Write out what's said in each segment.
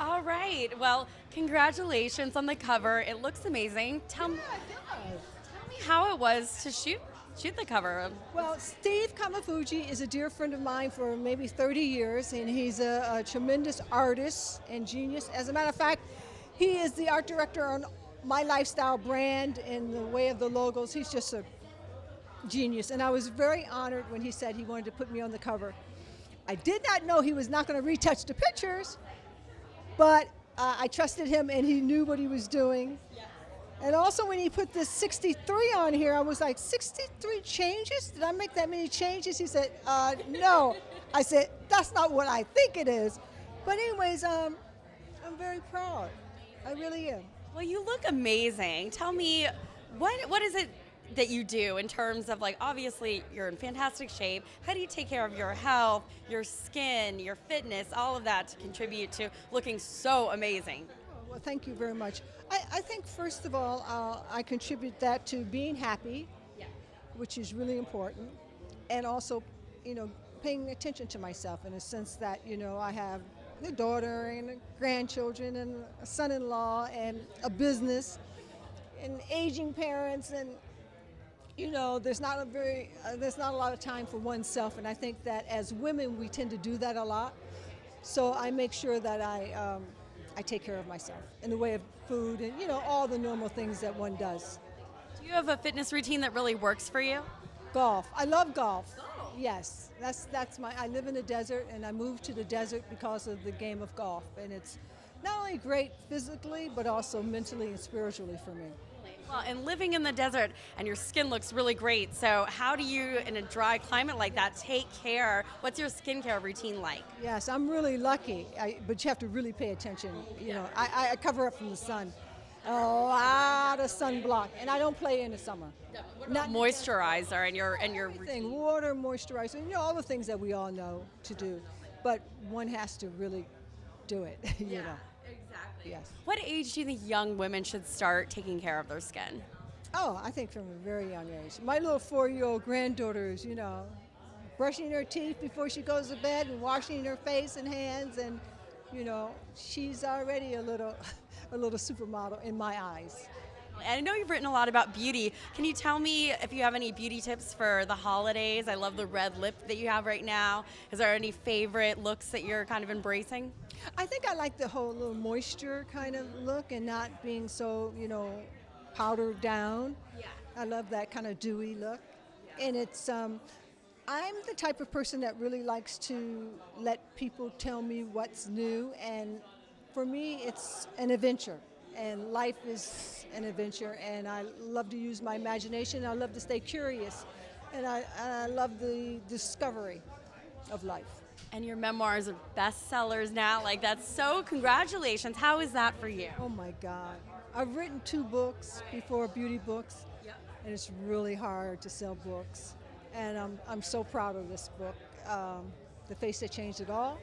All right. Well, congratulations on the cover. It looks amazing. Tell me how it was to shoot the cover. Well, Steve Kamafuji is a dear friend of mine for maybe 30 years, and he's a tremendous artist and genius. As a matter of fact, he is the art director on my lifestyle brand and the way of the logos. He's just a genius, and I was very honored when he said he wanted to put me on the cover. I did not know he was not going to retouch the pictures, but I trusted him, and he knew what he was doing. And also when he put this 63 on here, I was like, 63 changes? Did I make that many changes? He said, no. I said, that's not what I think it is. But anyways, I'm very proud. I really am. Well, you look amazing. Tell me, what is it that you do in terms of, like, obviously you're in fantastic shape. How do you take care of your health, your skin, your fitness, all of that to contribute to looking so amazing? Well, thank you very much. I think, first of all, I contribute that to being happy, which is really important, and also, paying attention to myself in a sense that, I have a daughter and grandchildren and a son-in-law and a business and aging parents, and, there's not a lot of time for oneself, and I think that as women, we tend to do that a lot. So I make sure that I take care of myself in the way of food and, all the normal things that one does. Do you have a fitness routine that really works for you? Golf. I love golf. Oh. Yes, I live in the desert, and I moved to the desert because of the game of golf. And it's not only great physically, but also mentally and spiritually for me. Well, and living in the desert, and your skin looks really great. So how do you, in a dry climate like that, take care? What's your skincare routine like? Yes, I'm really lucky, but you have to really pay attention. I cover up from the sun. A lot of sunblock, and I don't play in the summer. Not moisturizer and your everything, water, moisturizer, all the things that we all know to do. But one has to really do it, Exactly. Yes. What age do you think young women should start taking care of their skin? Oh, I think from a very young age. My little 4-year-old granddaughter is, brushing her teeth before she goes to bed and washing her face and hands, and, she's already a little supermodel in my eyes. And I know you've written a lot about beauty. Can you tell me if you have any beauty tips for the holidays? I love the red lip that you have right now. Is there any favorite looks that you're kind of embracing? I think I like the whole little moisture kind of look and not being so, powdered down. Yeah. I love that kind of dewy look. Yeah. And it's, I'm the type of person that really likes to let people tell me what's new. And for me, it's an adventure. And life is an adventure. And I love to use my imagination. I love to stay curious. And I love the discovery of life. And your memoirs are bestsellers now. Like, that's so, congratulations. How is that for you? Oh my God. I've written 2 books before, beauty books, and it's really hard to sell books. And I'm so proud of this book, The Face That Changed It All,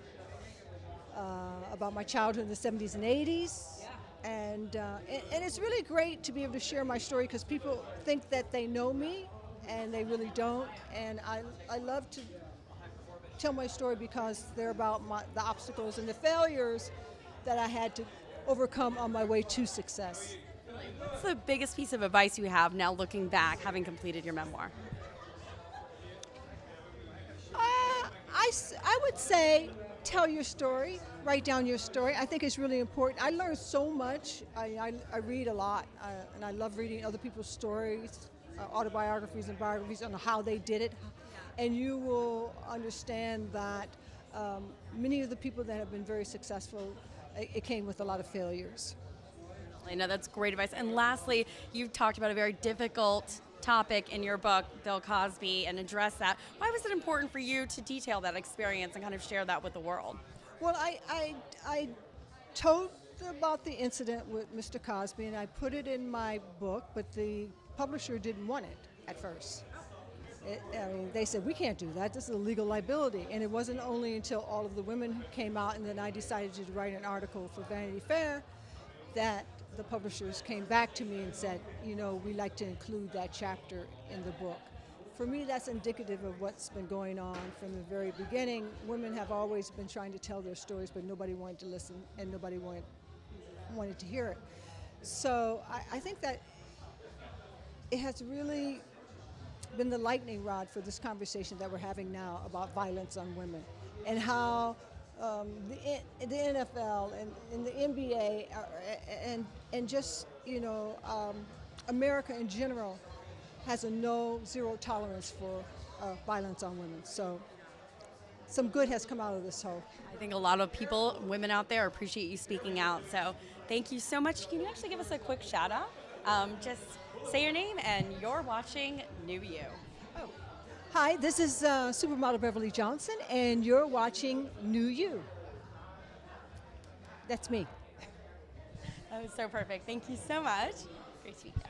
about my childhood in the 70s and 80s. And it's really great to be able to share my story because people think that they know me, and they really don't. And I love to tell my story because they're about the obstacles and the failures that I had to overcome on my way to success. What's the biggest piece of advice you have now looking back, having completed your memoir? I would say tell your story, write down your story. I think it's really important. I learned so much. I read a lot, and I love reading other people's stories, autobiographies and biographies on how they did it. And you will understand that many of the people that have been very successful, it came with a lot of failures. I know that's great advice. And lastly, you've talked about a very difficult topic in your book, Bill Cosby, and address that. Why was it important for you to detail that experience and kind of share that with the world? Well, I told about the incident with Mr. Cosby, and I put it in my book, but the publisher didn't want it at first. They said, we can't do that, this is a legal liability. And it wasn't only until all of the women came out and then I decided to write an article for Vanity Fair that the publishers came back to me and said, we'd like to include that chapter in the book. for me, that's indicative of what's been going on from the very beginning. Women have always been trying to tell their stories, but nobody wanted to listen and nobody wanted to hear it. So I think that it has really been the lightning rod for this conversation that we're having now about violence on women, and how the NFL and the NBA and just America in general has a zero tolerance for violence on women. So some good has come out of this whole. I think a lot of people, women out there, appreciate you speaking out. So thank you so much. Can you actually give us a quick shout out? Just say your name, and you're watching New You. Oh. Hi, this is Supermodel Beverly Johnson, and you're watching New You. That's me. That was so perfect. Thank you so much. Great speaking.